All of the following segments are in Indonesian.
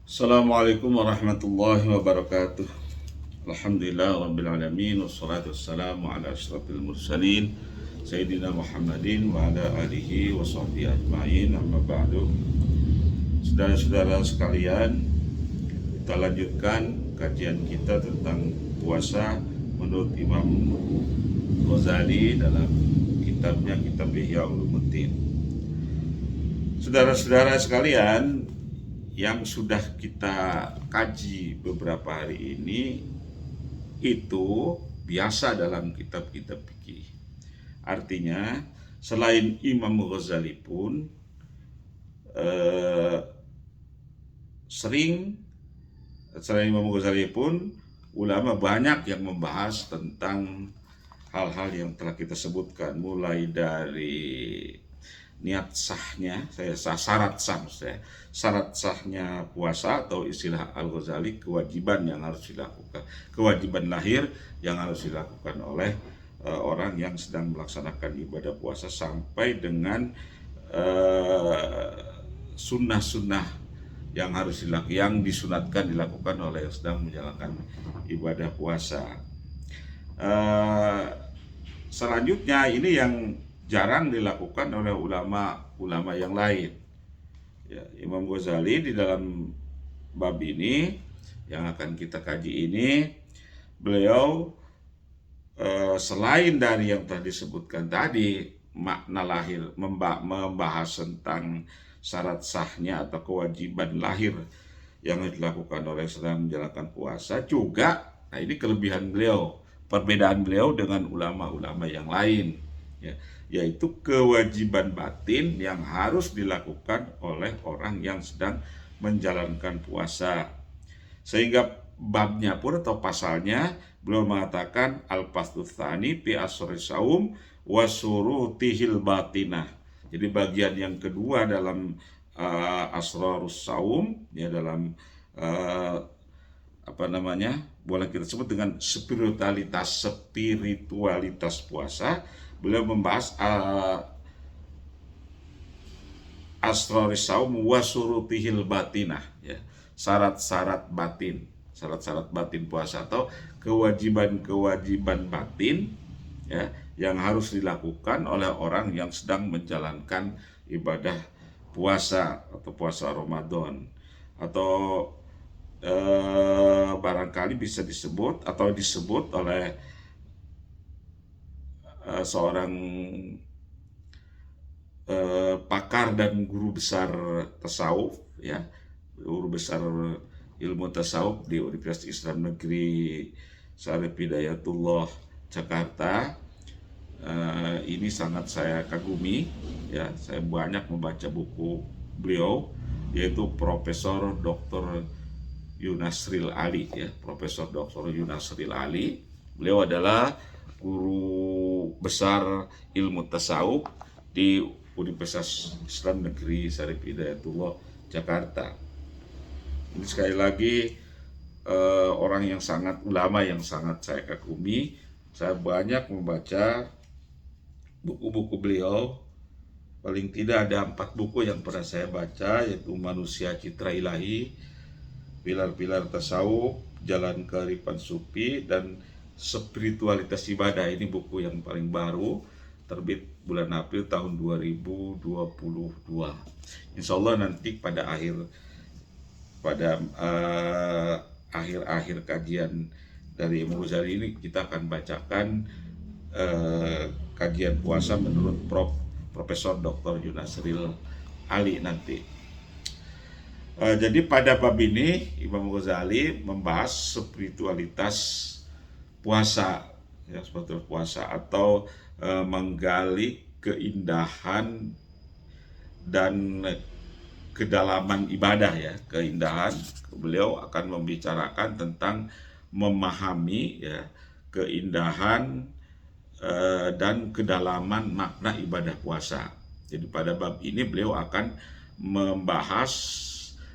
Assalamualaikum warahmatullahi wabarakatuh. Alhamdulillah rabbil alamin wassalatu wassalamu ala asyrafil mursalin Sayyidina Muhammadin wa ala alihi wa sahbihi ajma'in, amma ba'du. Saudara-saudara sekalian, kita lanjutkan kajian kita tentang puasa menurut Imam Ghazali dalam kitabnya Kitab Ihya Ulumuddin. Saudara-saudara sekalian, yang sudah kita kaji beberapa hari ini itu biasa dalam kitab-kitab fikih. Artinya selain Imam Ghazali pun selain Imam Ghazali pun ulama banyak yang membahas tentang hal-hal yang telah kita sebutkan, mulai dari niat sahnya, syarat sahnya puasa, atau istilah Al-Ghazali kewajiban yang harus dilakukan, kewajiban lahir yang harus dilakukan oleh orang yang sedang melaksanakan ibadah puasa, sampai dengan sunnah-sunnah yang harus yang disunatkan dilakukan oleh yang sedang menjalankan ibadah puasa. Selanjutnya ini yang jarang dilakukan oleh ulama yang lain. Ya, Imam Ghazali di dalam bab ini yang akan kita kaji ini, beliau selain dari yang telah disebutkan tadi, makna lahir, membahas tentang syarat sahnya atau kewajiban lahir yang dilakukan oleh sedang menjalankan puasa, juga, nah ini kelebihan beliau, perbedaan beliau dengan ulama-ulama yang lain, ya, yaitu kewajiban batin yang harus dilakukan oleh orang yang sedang menjalankan puasa. Sehingga babnya pun atau pasalnya beliau mengatakan al-fasdus tsani fi asri saum wa surutihil batinah. Jadi bagian yang kedua dalam asrarus saum, ya, dalam boleh kita sebut dengan spiritualitas puasa. Beliau membahas asroris saum wa surutihil batinah, ya, syarat-syarat batin puasa atau kewajiban batin, ya, yang harus dilakukan oleh orang yang sedang menjalankan ibadah puasa atau puasa Ramadan, atau barangkali bisa disebut oleh seorang pakar dan guru besar tasawuf, ya, guru besar ilmu tasawuf di Universitas Islam Negeri Syarif Hidayatullah Jakarta. Ini sangat saya kagumi, ya, saya banyak membaca buku beliau, yaitu Profesor Dr. Yunasril Ali, ya, Profesor Dr. Yunasril Ali. Beliau adalah guru besar ilmu tasawuf di Universitas Islam Negeri Syarif Hidayatullah Jakarta. Ini sekali lagi orang yang sangat, ulama yang sangat saya kagumi. Saya banyak membaca buku-buku beliau. Paling tidak ada 4 buku yang pernah saya baca, yaitu Manusia Citra Ilahi, Pilar-pilar Tasawuf, Jalan Kearifan Sufi, dan Spiritualitas Ibadah. Ini buku yang paling baru, terbit bulan April tahun 2022. Insya Allah nanti pada akhir kajian dari Imam Ghazali ini kita akan bacakan kajian puasa menurut Profesor Dr. Yunasril Ali nanti. Jadi pada bab ini Imam Ghazali membahas spiritualitas puasa, ya, spiritualitas puasa atau menggali keindahan dan kedalaman ibadah, ya, keindahan. Beliau akan membicarakan tentang memahami, ya, keindahan dan kedalaman makna ibadah puasa. Jadi pada bab ini beliau akan membahas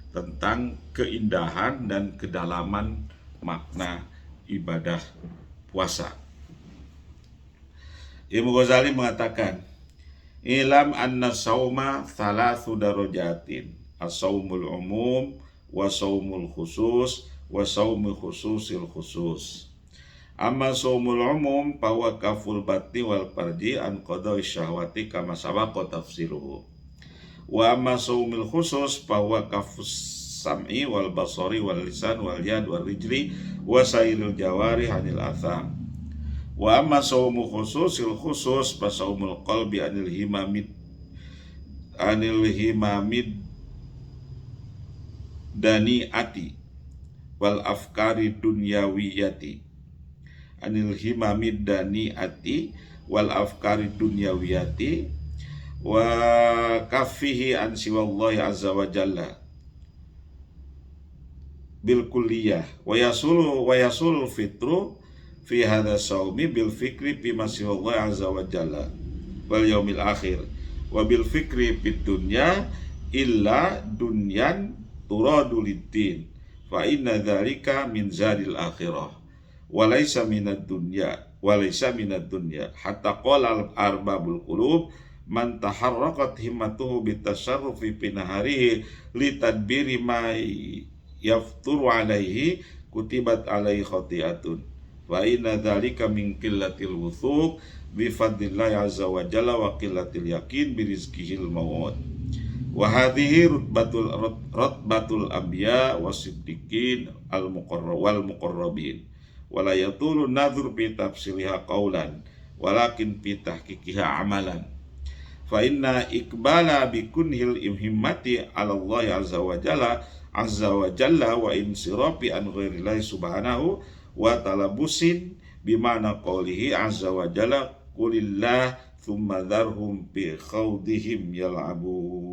tentang keindahan dan kedalaman makna ibadah puasa. Imam Ghazali mengatakan, ilam anna sauma thalathu darajatin, as-saumul umum wa saumul khusus wa saumul khususil khusus. Amma saumul umum bahwa kaful batni wal farji an qada'i syahwati kama sabaqa tafsiruhu. Wa amma saumul khusus bahwa kafus sam'i wal basari wal lisan wal yad wal rijli wa sairil jawari anil atham. Wa amma saumul khususil khusus fa saumul qalbi anil himamid daniati wal afkari dunyawiyati anil himamid daniati wal afkari dunyawiyati wa kafihi an siwallahi azza wa jalla bil kulliyah wa yasul fitru fi hadha saumi bil fikri bima siwallahi azza wa jalla wal yaumil akhir wa bil fikri fid dunya illa dunyan turadu liddin fa inna dzalika min zadil akhirah wa laysa minad dunya hatta qala arbabul qulub man taharraqat himmatuhu bitasarrufi fi naharihi li tadbiri ma yafturu alaihi kutibat alaihi khati'atun wa inna dzalika min qillatil wuthuq bi fadlillahi azza wa jalla wa qillatil yaqin bi rizqihil maut. Wa hadhihi rutbatul anbiya wasiddiqin wal muqarrabin wa la yatulu nadhur fi tafsiliha qawlan walakin fi tahqiqiha amalan. Fa inna iqbala bi kunhil himmati ala Allah azza wa jalla wa insirafi an ghairillahi subhanahu wa talabusin bimana qawlihi azza wa jalla qulillah thumma dharhum bi khawdihim yal'abun.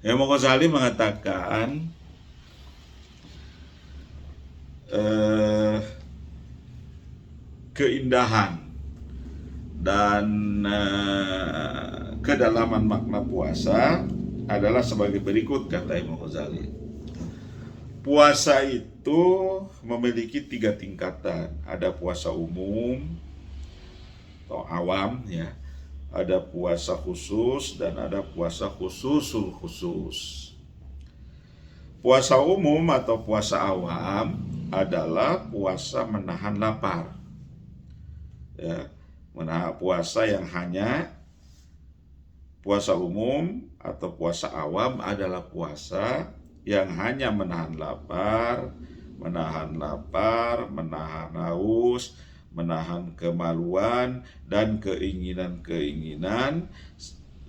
Imam Ghazali mengatakan keindahan dan kedalaman makna puasa adalah sebagai berikut, kata Imam Ghazali. Puasa itu memiliki 3 tingkatan. Ada puasa umum atau awam, ya. Ada puasa khusus dan ada puasa khususul khusus. Puasa umum atau puasa awam adalah puasa menahan lapar. Ya, puasa yang hanya puasa umum atau puasa awam adalah puasa yang hanya menahan lapar, menahan haus, menahan kemaluan dan keinginan-keinginan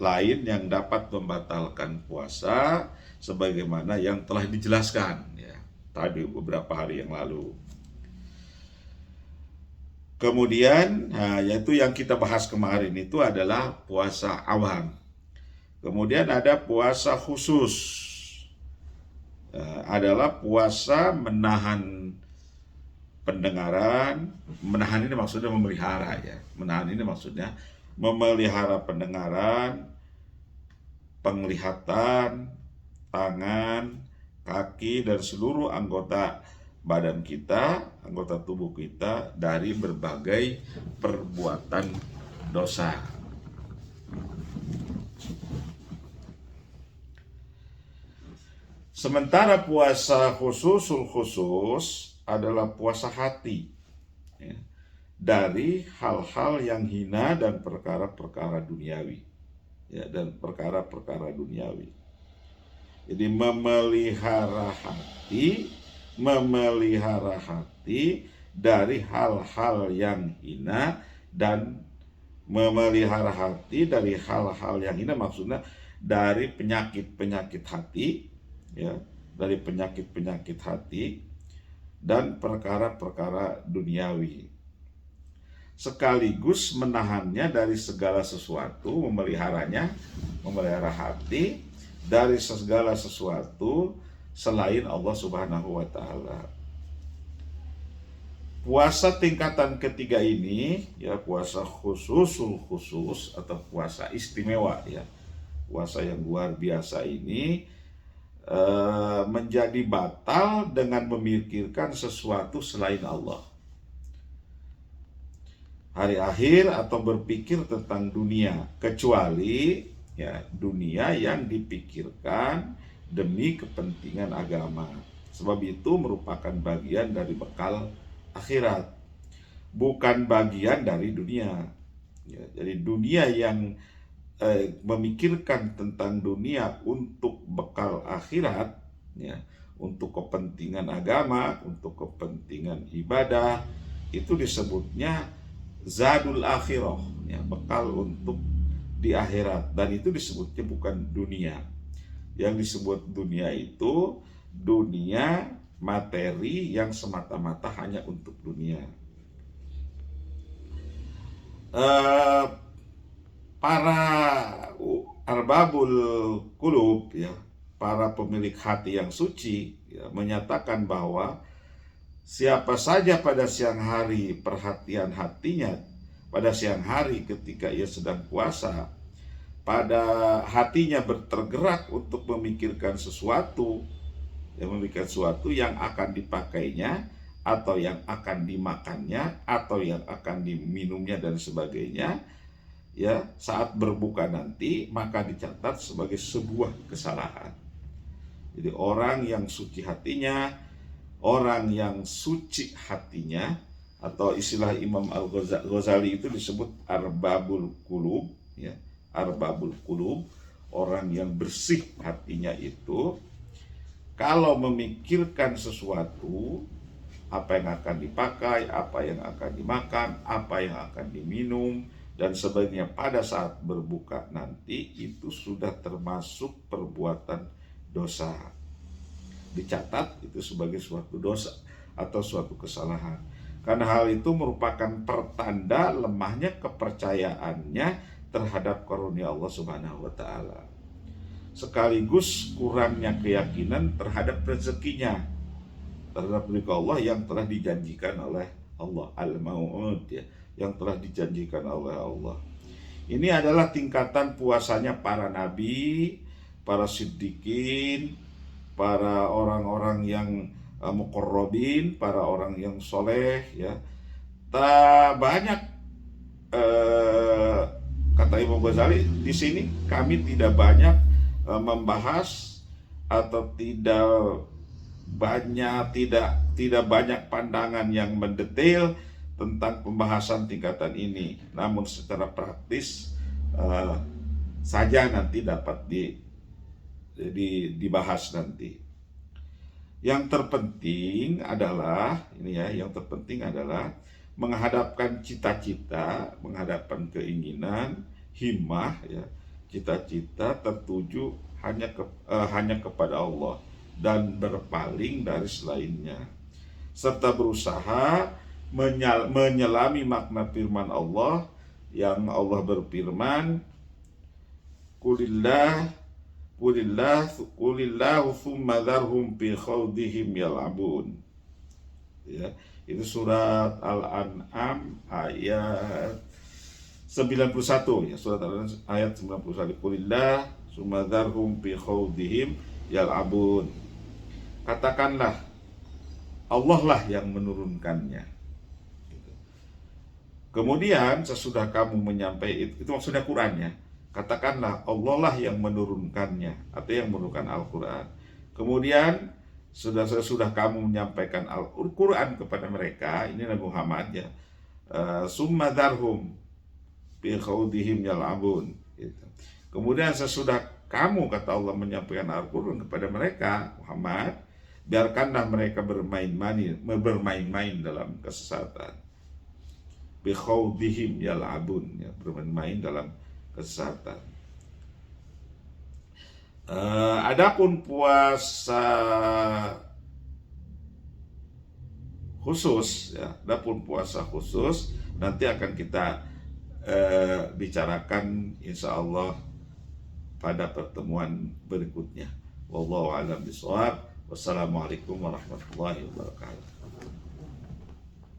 lain yang dapat membatalkan puasa sebagaimana yang telah dijelaskan, ya, tadi beberapa hari yang lalu. Kemudian, yaitu yang kita bahas kemarin itu adalah puasa awam. Kemudian ada puasa khusus. Adalah puasa menahan pendengaran. Menahan ini maksudnya memelihara, ya. Menahan ini maksudnya memelihara pendengaran, penglihatan, tangan, kaki, dan seluruh anggota badan kita, anggota tubuh kita dari berbagai perbuatan dosa. Sementara puasa khususul khusus adalah puasa hati, ya, dari hal-hal yang hina dan perkara-perkara duniawi, ya, dan perkara-perkara duniawi. Jadi memelihara hati dari hal-hal yang hina, dan memelihara hati dari hal-hal yang hina maksudnya dari penyakit-penyakit hati, ya, dari penyakit-penyakit hati dan perkara-perkara duniawi, sekaligus menahannya dari segala sesuatu, memelihara hati dari segala sesuatu selain Allah Subhanahu wa Ta'ala. Puasa tingkatan ketiga ini, ya, puasa khususul khusus atau puasa istimewa, ya, puasa yang luar biasa ini menjadi batal dengan memikirkan sesuatu selain Allah, hari akhir, atau berpikir tentang dunia, kecuali ya, dunia yang dipikirkan demi kepentingan agama. Sebab itu merupakan bagian dari bekal akhirat, bukan bagian dari dunia. Ya, jadi dunia yang memikirkan tentang dunia untuk bekal akhirat, ya, untuk kepentingan agama, untuk kepentingan ibadah, itu disebutnya zadul akhirah, ya, bekal untuk di akhirat, dan itu disebutnya bukan dunia. Yang disebut dunia itu dunia materi yang semata-mata hanya untuk dunia. Para arbabul qulub, ya, para pemilik hati yang suci, ya, menyatakan bahwa siapa saja pada siang hari perhatian hatinya, pada siang hari ketika ia sedang puasa, pada hatinya tergerak untuk memikirkan sesuatu, yang akan dipakainya, atau yang akan dimakannya, atau yang akan diminumnya dan sebagainya, ya, saat berbuka nanti, maka dicatat sebagai sebuah kesalahan. Jadi orang yang suci hatinya, orang yang suci hatinya, atau istilah Imam Al-Ghazali itu disebut arbabul qulub, ya, arbabul qulub, orang yang bersih hatinya itu, kalau memikirkan sesuatu, apa yang akan dipakai, apa yang akan dimakan, apa yang akan diminum, dan sebagainya pada saat berbuka nanti, itu sudah termasuk perbuatan dosa. Dicatat itu sebagai suatu dosa atau suatu kesalahan. Karena hal itu merupakan pertanda lemahnya kepercayaannya terhadap karunia Allah Subhanahu wa taala. Sekaligus kurangnya keyakinan terhadap rezekinya, terhadap rezeki Allah yang telah dijanjikan oleh Allah, al-mau'ud, ya, yang telah dijanjikan oleh Allah. Ini adalah tingkatan puasanya para nabi, para siddiqin, para orang-orang yang muqarrabin, para orang yang soleh, ya. Tak banyak, kata Imam Ghazali, di sini kami tidak banyak membahas, atau tidak banyak pandangan yang mendetail tentang pembahasan tingkatan ini. Namun secara praktis saja nanti dapat dibahas nanti. Yang terpenting adalah menghadapkan cita-cita, menghadapkan keinginan, himmah, ya, cita-cita tertuju hanya kepada Allah dan berpaling dari selainnya, serta berusaha menyelami makna firman Allah yang Allah berfirman, Qulillahu thumma dharhum fi khawdihim yal'abun. Ya, itu surat Al-An'am ayat 91, ya, surat Al-An'am ayat 91. Qulillah thumma dharhum fi khawdihim yal'abun. Katakanlah Allah lah yang menurunkannya. Kemudian sesudah kamu menyampaikan itu maksudnya Qurannya. Katakanlah Allah lah yang menurunkannya, atau yang menurunkan Al-Quran. Kemudian sesudah kamu menyampaikan Al-Quran kepada mereka, ini Nabi Muhammad, ya, summa dharhum fi khawdihim yal'abun, gitu. Kemudian sesudah kamu, kata Allah, menyampaikan Al-Quran kepada mereka, Muhammad, biarkanlah mereka bermain-main dalam kesesatan. Bi khawdihim yal'abun, ya, bermain-main dalam kesesatan. Adapun puasa khusus, ya, nanti akan kita bicarakan insya Allah pada pertemuan berikutnya. Wallahu a'lam bishawab. Wassalamualaikum warahmatullahi wabarakatuh.